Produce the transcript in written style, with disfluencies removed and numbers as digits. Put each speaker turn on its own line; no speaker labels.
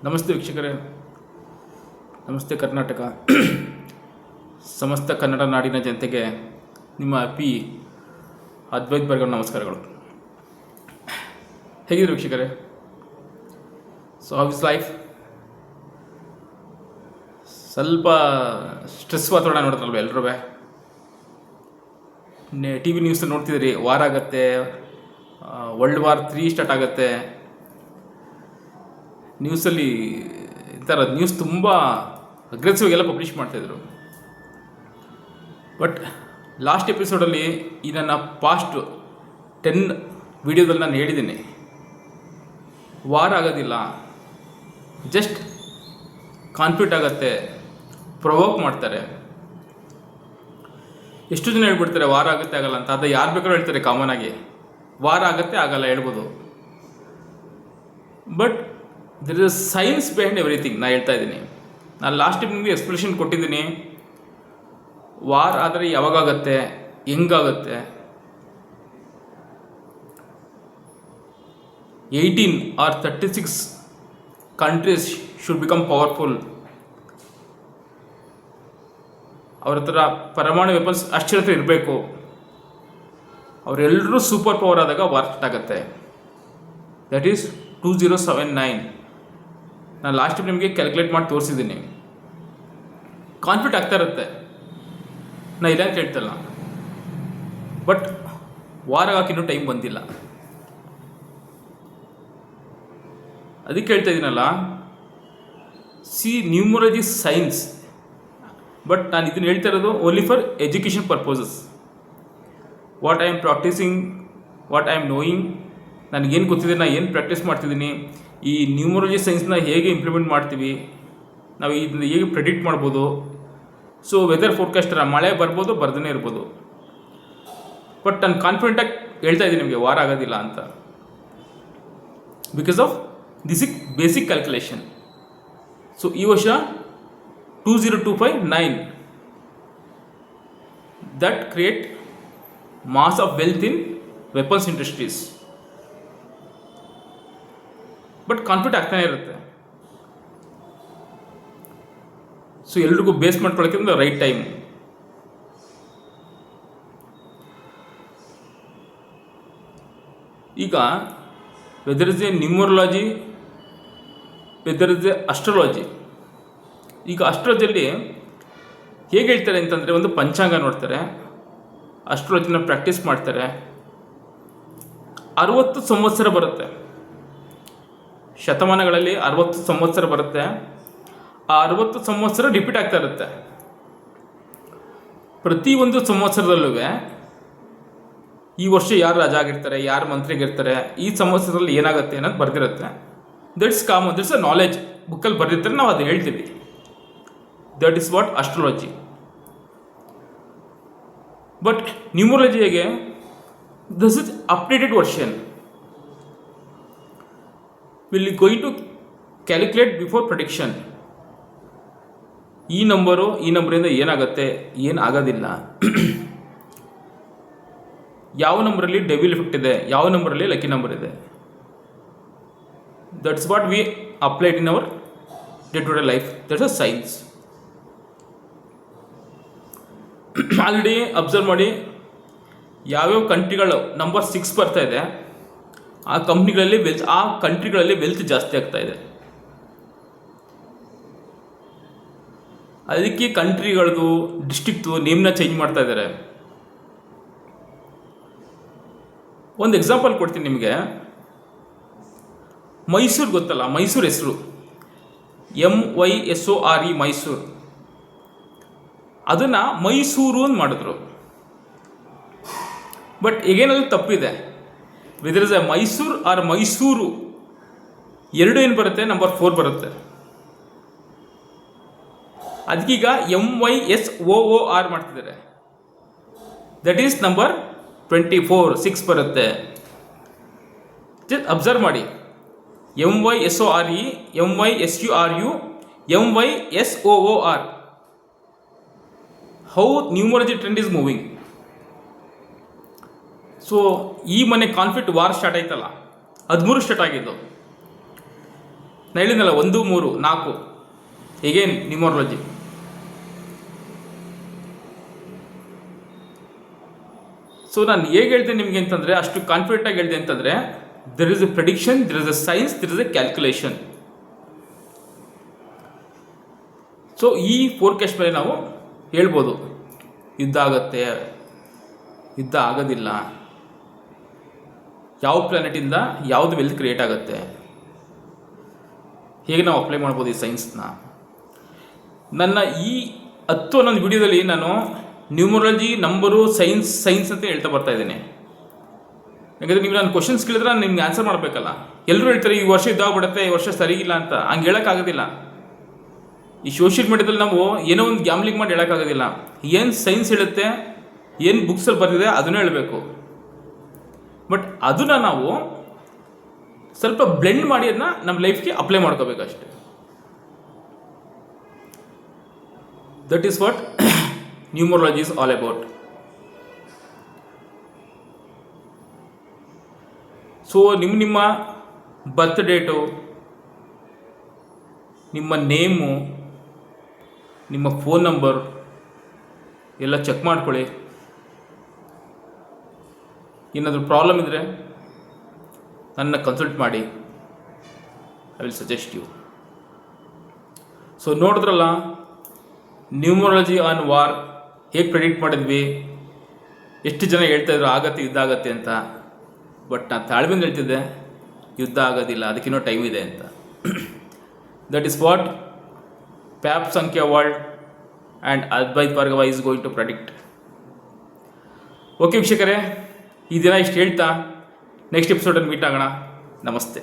ನಮಸ್ತೆ ವೀಕ್ಷಕರೇ, ನಮಸ್ತೆ ಕರ್ನಾಟಕ. ಸಮಸ್ತ ಕನ್ನಡ ನಾಡಿನ ಜನತೆಗೆ ನಿಮ್ಮ ಅದ್ವೈತ್ ಬರ್ಗರ್ ನಮಸ್ಕಾರಗಳು. ಹೇಗಿದ್ರು ವೀಕ್ಷಕರೇ? So how is life? ಸ್ವಲ್ಪ ಸ್ಟ್ರೆಸ್ ವಾತಾವರಣ ನೋಡ್ತಲ್ವ ಎಲ್ಲರೂ. ಟಿ ವಿ ನ್ಯೂಸ್ ನೋಡ್ತಿದ್ರಿ, ವಾರ್ ಆಗುತ್ತೆ, ವರ್ಲ್ಡ್ ವಾರ್ 3 ಸ್ಟಾರ್ಟ್ ಆಗುತ್ತೆ. ನ್ಯೂಸಲ್ಲಿ ಈ ಥರ ನ್ಯೂಸ್ ತುಂಬ ಅಗ್ರೆಸಿವ್ ಎಲ್ಲ ಪಬ್ಲಿಷ್ ಮಾಡ್ತಾಯಿದ್ರು. ಬಟ್ ಲಾಸ್ಟ್ ಎಪಿಸೋಡಲ್ಲಿ ಈ ನನ್ನ ಪಾಸ್ಟ್ 10 ವಿಡಿಯೋದಲ್ಲಿ ನಾನು ಹೇಳಿದ್ದೀನಿ, ವಾರ್ ಆಗೋದಿಲ್ಲ, ಜಸ್ಟ್ ಕಾನ್ಫ್ಲಿಕ್ಟ್ ಆಗುತ್ತೆ, ಪ್ರೊವೋಕ್ ಮಾಡ್ತಾರೆ. ಎಷ್ಟು ಜನ ಹೇಳ್ಬಿಡ್ತಾರೆ ವಾರ ಆಗುತ್ತೆ ಆಗಲ್ಲ ಅಂತ. ಅದು ಯಾರು ಬೇಕಾದ್ರೂ ಹೇಳ್ತಾರೆ ಕಾಮನ್ ಆಗಿ, ವಾರ ಆಗುತ್ತೆ ಆಗಲ್ಲ ಹೇಳ್ಬೋದು. But there is a science behind everything. ನಾನು ಹೇಳ್ತಾ ಇದ್ದೀನಿ, ನಾನು ಲಾಸ್ಟ್ ಟೈಮ್ ನಿಮಗೆ ಎಕ್ಸ್ಪ್ಲನೇಷನ್ ಕೊಟ್ಟಿದ್ದೀನಿ. ವಾರ್ ಆದರೆ ಯಾವಾಗತ್ತೆ, ಹೆಂಗಾಗುತ್ತೆ. 18 or 36 countries should become powerful. ಅವ್ರ ಹತ್ರ ಪರಮಾಣು ವೆಪನ್ಸ್ ಅಷ್ಟರ ಹತ್ರ ಇರಬೇಕು. ಅವರೆಲ್ಲರೂ ಸೂಪರ್ ಪವರ್ ಆದಾಗ ವಾರ್ ಸ್ಟಾರ್ಟ್ ಆಗುತ್ತೆ. That is 2079. ನಾನು ಲಾಸ್ಟ್ ಟೈಮ್ ನಿಮಗೆ ಕ್ಯಾಲ್ಕುಲೇಟ್ ಮಾಡಿ ತೋರಿಸಿದ್ದೀನಿ. ಕಾನ್ಫ್ಲಿಕ್ಟ್ ಆಗ್ತಾ ಇರುತ್ತೆ, ನಾ ಇಲ್ಲ ಅಂತ ಹೇಳ್ತಲ್ಲ. ಬಟ್ ವಾರ ಆಗಕ್ಕೆ ಇನ್ನೂ ಟೈಮ್ ಬಂದಿಲ್ಲ. ಅದಕ್ಕೆ ಹೇಳ್ತಾ ಇದ್ದೀನಲ್ಲ, ಸಿ ನ್ಯೂಮರಾಲಜಿ ಸೈನ್ಸ್. ಬಟ್ ನಾನು ಇದನ್ನು ಹೇಳ್ತಾ ಇರೋದು only for education purposes. What I am practising, what I am knowing, ನನಗೇನು ಗೊತ್ತಿದೆ, ನಾನು ಏನು ಪ್ರಾಕ್ಟೀಸ್ ಮಾಡ್ತಿದ್ದೀನಿ, ಈ ನ್ಯೂಮರಾಲಜಿ ಸೈನ್ಸ್ನ ಹೇಗೆ ಇಂಪ್ಲಿಮೆಂಟ್ ಮಾಡ್ತೀವಿ, ನಾವು ಇದನ್ನ ಹೇಗೆ ಪ್ರೆಡಿಕ್ಟ್ ಮಾಡ್ಬೋದು. ಸೊ ವೆದರ್ ಫೋರ್ಕಾಸ್ಟರ ಮಳೆ ಬರ್ಬೋದು, ಬರ್ದೇ ಇರ್ಬೋದು. ಬಟ್ ನಾನು ಕಾನ್ಫಿಡೆಂಟಾಗಿ ಹೇಳ್ತಾ ಇದ್ದೀನಿ ನಿಮಗೆ ವಾರ ಆಗೋದಿಲ್ಲ ಅಂತ, because of this is basic calculation. So ಈ ವರ್ಷ 2025-9 that create mass of wealth in weapons industries. But conflict ಆಗ್ತಾನೆ ಇರುತ್ತೆ. ಸೊ ಎಲ್ರಿಗೂ ಬೇಸ್ ಮಾಡ್ಕೊಳ್ಳೋಕೆ ರೈಟ್ ಟೈಮ್. ಈಗ whether is a numerology, whether is a astrology. ಈಗ ಅಸ್ಟ್ರಾಲಜಿಯಲ್ಲಿ ಹೇಗೆ ಹೇಳ್ತಾರೆ ಅಂತಂದರೆ, ಒಂದು ಪಂಚಾಂಗ ನೋಡ್ತಾರೆ, ಅಸ್ಟ್ರಾಲಜಿನ ಪ್ರಾಕ್ಟೀಸ್ ಮಾಡ್ತಾರೆ. 60 ಸಂವತ್ಸರ ಬರುತ್ತೆ, ಶತಮಾನಗಳಲ್ಲಿ 60 ಸಂವತ್ಸರ ಬರುತ್ತೆ. ಆ 60 ಸಂವತ್ಸರ ರಿಪೀಟ್ ಆಗ್ತಾ ಇರುತ್ತೆ. ಪ್ರತಿಯೊಂದು ಸಂವತ್ಸರದಲ್ಲೂ ಈ ವರ್ಷ ಯಾರು ರಾಜ ಆಗಿರ್ತಾರೆ, ಯಾರು ಮಂತ್ರಿಗಿರ್ತಾರೆ, ಈ ಸಂವತ್ಸರದಲ್ಲಿ ಏನಾಗುತ್ತೆ ಅನ್ನೋದು ಬರ್ದಿರುತ್ತೆ. That's common, that's a knowledge. ಬುಕ್ಕಲ್ಲಿ ಬರೆದಿರ್ತಾರೆ, ನಾವು ಅದು ಹೇಳ್ತೀವಿ. That is what astrology. But numerology ಹೇಗೆ, this is updated version. Will going to calculate before prediction. ಈ ನಂಬರಿಂದ ಏನಾಗುತ್ತೆ, ಏನು ಆಗೋದಿಲ್ಲ, ಯಾವ ನಂಬರಲ್ಲಿ ಡೆವಿಲ್ ಎಫೆಕ್ಟ್ ಇದೆ, ಯಾವ ನಂಬರಲ್ಲಿ ಲಕ್ಕಿ ನಂಬರ್ ಇದೆ. That's what we applied in our day to day life. That's a science. Already observe ಮಾಡಿ, ಯಾವ್ಯಾವ ಕಂಟ್ರಿಗಳು ನಂಬರ್ 6 ಬರ್ತಾ ಇದೆ, ಆ ಕಂಟ್ರಿಗಳಲ್ಲಿ ವೆಲ್ತ್ ಜಾಸ್ತಿ ಆಗ್ತಾ ಇದೆ. ಅದಕ್ಕೆ ಕಂಟ್ರಿಗಳದು, ಡಿಸ್ಟ್ರಿಕ್ಟು ನೇಮ್ನ ಚೇಂಜ್ ಮಾಡ್ತಾ ಇದ್ದಾರೆ. ಒಂದು ಎಕ್ಸಾಂಪಲ್ ಕೊಡ್ತೀನಿ ನಿಮಗೆ. ಮೈಸೂರು ಗೊತ್ತಲ್ಲ, ಮೈಸೂರು ಹೆಸರು MYSORE, ಮೈಸೂರು. ಅದನ್ನು ಮೈಸೂರು ಅಂತ ಮಾಡಿದ್ರು. ಬಟ್ ಈಗೇನಲ್ಲಿ ತಪ್ಪಿದೆ. Whether is a Mysuru or Mysuru, ಎರಡು ಏನು ಬರುತ್ತೆ, ನಂಬರ್ 4 ಬರುತ್ತೆ. ಅದಕ್ಕೀಗ MYSOOR ಮಾಡ್ತಿದ್ದಾರೆ. ದಟ್ ಈಸ್ ನಂಬರ್ 24, 6 ಬರುತ್ತೆ. ಜಸ್ಟ್ ಅಬ್ಸರ್ವ್ ಮಾಡಿ, MYSORE, MYSURU, MYSOOR. How numerology trend is moving. So ಈ ಮನೆ ಕಾನ್ಫ್ಲಿಕ್ಟ್ ವಾರ್ ಸ್ಟಾರ್ಟ್ ಆಯ್ತಲ್ಲ, 13 ಸ್ಟಾರ್ಟ್ ಆಗಿದ್ದು. ನಾನು ಹೇಳಿದ್ನಲ್ಲ 1, 3, 4 ಎಗೇನ್ ನ್ಯೂಮರಾಲಜಿ. ಸೊ ನಾನು ಹೇಗೆ ಹೇಳ್ತೇನೆ ನಿಮಗೆ ಅಂತಂದರೆ, ಅಷ್ಟು ಕಾನ್ಫಿಡೆಂಟಾಗಿ ಹೇಳಿದೆ ಅಂತಂದರೆ, there is A prediction, there is A science, there is A calculation. So ಈ ಫೋರ್ಕಾಸ್ಟ್ ಮೇಲೆ ನಾವು ಹೇಳ್ಬೋದು ಯುದ್ಧ ಆಗತ್ತೆ, ಯುದ್ಧ ಆಗೋದಿಲ್ಲ, ಯಾವ ಪ್ಲಾನೆಟಿಂದ ಯಾವುದು ವೆಲ್ತ್ ಕ್ರಿಯೇಟ್ ಆಗುತ್ತೆ, ಹೇಗೆ ನಾವು ಅಪ್ಲೈ ಮಾಡ್ಬೋದು ಈ ಸೈನ್ಸ್ನ. ನನ್ನ ಈ 11 ವಿಡಿಯೋದಲ್ಲಿ ನಾನು ನ್ಯೂಮರಾಲಜಿ, ನಂಬರು, ಸೈನ್ಸ್ ಅಂತ ಹೇಳ್ತಾ ಬರ್ತಾ ಇದ್ದೀನಿ. ಯಾಕಂದರೆ ನೀವು ನಾನು ಕ್ವಶನ್ಸ್ ಕೇಳಿದ್ರೆ ನಾನು ನಿಮ್ಗೆ ಆನ್ಸರ್ ಮಾಡಬೇಕಲ್ಲ. ಎಲ್ಲರೂ ಹೇಳ್ತಾರೆ ಈ ವರ್ಷ ಇದಾಗ್ಬಿಡುತ್ತೆ, ಈ ವರ್ಷ ಸರಿ ಇಲ್ಲ ಅಂತ. ಹಂಗೆ ಹೇಳೋಕ್ಕಾಗೋದಿಲ್ಲ. ಈ ಸೋಷಿಯಲ್ ಮೀಡಿಯಾದಲ್ಲಿ ನಾವು ಏನೋ ಒಂದು ಗ್ಯಾಮ್ಲಿಂಗ್ ಮಾಡಿ ಹೇಳೋಕ್ಕಾಗೋದಿಲ್ಲ. ಏನು ಸೈನ್ಸ್ ಹೇಳುತ್ತೆ, ಏನು ಬುಕ್ಸಲ್ಲಿ ಬರ್ತಿದೆ ಅದನ್ನೇ ಹೇಳಬೇಕು. ಬಟ್ ಅದನ್ನು ನಾವು ಸ್ವಲ್ಪ ಬ್ಲೆಂಡ್ ಮಾಡಿ ಅದನ್ನ ನಮ್ಮ ಲೈಫ್ಗೆ ಅಪ್ಲೈ ಮಾಡ್ಕೋಬೇಕಷ್ಟೆ. That is what numerology is all about. So ನಿಮ್ಮ ಬರ್ತ್ ಡೇಟು, ನಿಮ್ಮ ನೇಮು, ನಿಮ್ಮ ಫೋನ್ ನಂಬರ್ ಎಲ್ಲ ಚೆಕ್ ಮಾಡ್ಕೊಳ್ಳಿ. ಏನಾದರೂ ಪ್ರಾಬ್ಲಮ್ ಇದ್ದರೆ ನನ್ನ ಕನ್ಸಲ್ಟ್ ಮಾಡಿ, I will suggest you. So ನೋಡಿದ್ರಲ್ಲ, ನ್ಯೂಮರಾಲಜಿ ಆನ್ ವಾರ್ ಹೇಗೆ ಪ್ರೆಡಿಕ್ಟ್ ಮಾಡಿದ್ವಿ. ಎಷ್ಟು ಜನ ಹೇಳ್ತಾಯಿದ್ರು ಆಗತ್ತೆ, ಯುದ್ಧ ಆಗತ್ತೆ ಅಂತ. ಬಟ್ ನಾನು ತಾಳ್ಮೆಯಿಂದ ಹೇಳ್ತಿದ್ದೆ ಯುದ್ಧ ಆಗೋದಿಲ್ಲ, ಅದಕ್ಕಿನ್ನೂ ಟೈಮ್ ಇದೆ ಅಂತ. ದಟ್ ಈಸ್ ವಾಟ್ ಪ್ಯಾಪ್ Sankhya world and Advait Bhargava is going to predict. Okay ವೀಕ್ಷಕರೇ, ಈ ದಿನ ಇಷ್ಟು ಹೇಳ್ತಾ ನೆಕ್ಸ್ಟ್ ಎಪಿಸೋಡಲ್ಲಿ ಮೀಟ್ ಆಗೋಣ. ನಮಸ್ತೆ.